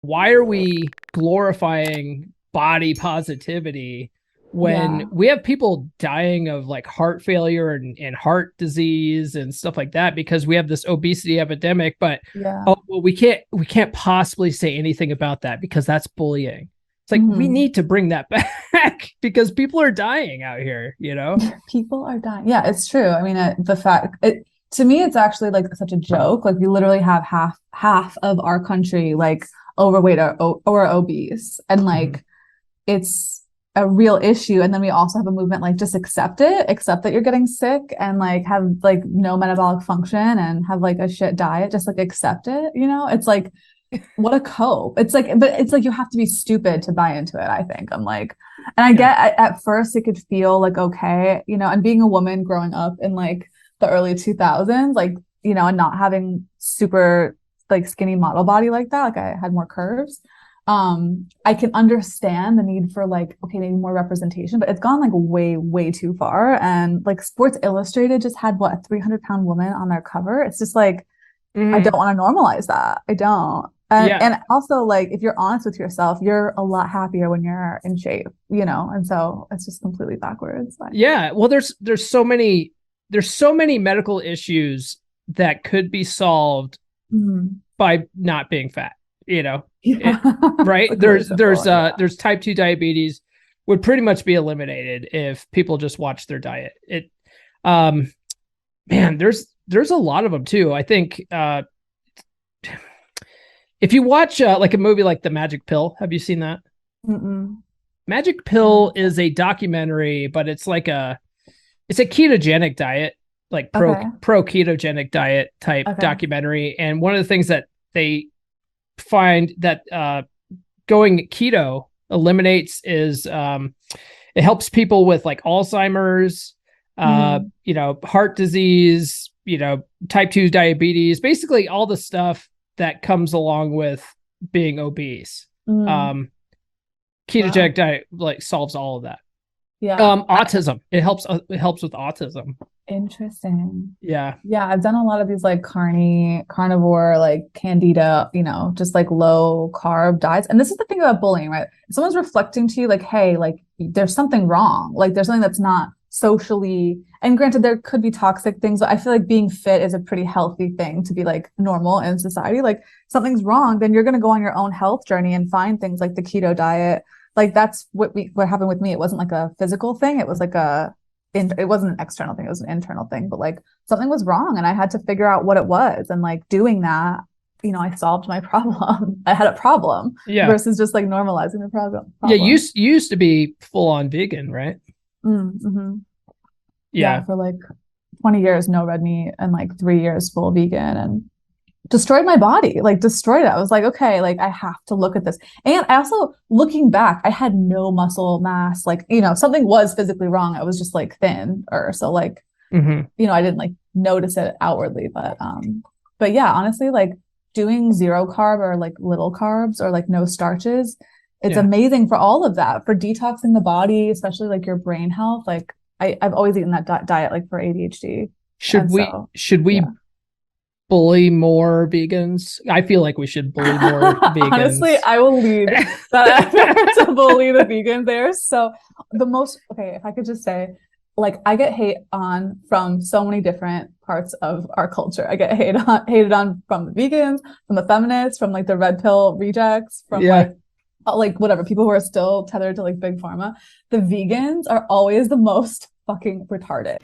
Why are we glorifying body positivity when Yeah. we have people dying of like heart failure and heart disease and stuff like that because we have this obesity epidemic? But Yeah. oh well, we can't possibly say anything about that because that's bullying. It's like we hmm need to bring that back because people are dying out here. People are dying. Yeah, it's true. I mean, the fact it to me, it's actually like such a joke. Like we literally have half of our country like overweight or obese, and Mm-hmm. like it's a real issue. And then we also have a movement like just accept it, accept that you're getting sick, and like have like no metabolic function and have like a shit diet. Just like accept it. It's like what a cope. It's like, but it's like you have to be stupid to buy into it, I think. I'm like, and I Yeah. get at first it could feel like okay, and being a woman growing up in like the early 2000s, like, and not having super like skinny model body like that, like I had more curves. I can understand the need for like, okay, maybe more representation, but it's gone like way, way too far. And like Sports Illustrated just had what, a 300-pound woman on their cover. It's just like, I Mm-hmm. don't want to normalize that. I don't. And Yeah. and also like if you're honest with yourself, you're a lot happier when you're in shape. And so it's just completely backwards. Yeah. Well, there's so many medical issues that could be solved Mhm. by not being fat, you know. Yeah. It It's right? like really simple. Yeah. There's type 2 diabetes would pretty much be eliminated if people just watch their diet. It um Man, there's a lot of them too. I think if you watch like a movie like The Magic Pill, have you seen that? Mm-mm. Magic I don't Pill think so. is a documentary, but it's a ketogenic diet, like Okay. pro ketogenic diet type Okay. documentary. And one of the things that they find that going keto eliminates is it helps people with like Alzheimer's, Mm. heart disease, type 2 diabetes, basically all the stuff that comes along with being obese. Mm. Um, Wow. Ketogenic diet like solves all of that. Yeah. Autism. It helps with autism. Interesting. Yeah. Yeah, I've done a lot of these like carnivore, like candida, just like low carb diets. And this is the thing about bullying, right? If someone's reflecting to you like, hey, like there's something wrong. Like there's something that's not socially, and granted, there could be toxic things, but I feel like being fit is a pretty healthy thing to be like normal in society. Like something's wrong, then you're gonna go on your own health journey and find things like the keto diet. Like that's what happened with me. It wasn't like a physical thing. It was like it wasn't an external thing, it was an internal thing, but like something was wrong and I had to figure out what it was. And like doing that, I solved my problem. I had a problem Yeah. versus just like normalizing the problem Yeah. You, problem. you used to be full on vegan, right? Mm-hmm. Yeah, Yeah. for like 20 years, no red meat, and like 3 years full vegan, and destroyed my body, like destroyed it. I was like, okay, like I have to look at this. And I also, looking back, I had no muscle mass. Like, something was physically wrong. I was just like thin or so like, Mm-hmm. I didn't like notice it outwardly, but yeah, honestly, like doing zero carb or like little carbs or like no starches, it's Yeah. amazing for all of that, for detoxing the body, especially like your brain health. Like I've always eaten that diet like for ADHD. Should And we so, should yeah. we bully more vegans? I feel like we should bully more Honestly, vegans. I will lead that effort to bully the vegans there. So okay, if I could just say, like I get hate on from so many different parts of our culture. I get hated on from the vegans, from the feminists, from like the red pill rejects, from Yeah. like whatever, people who are still tethered to like big pharma. The vegans are always the most fucking retarded.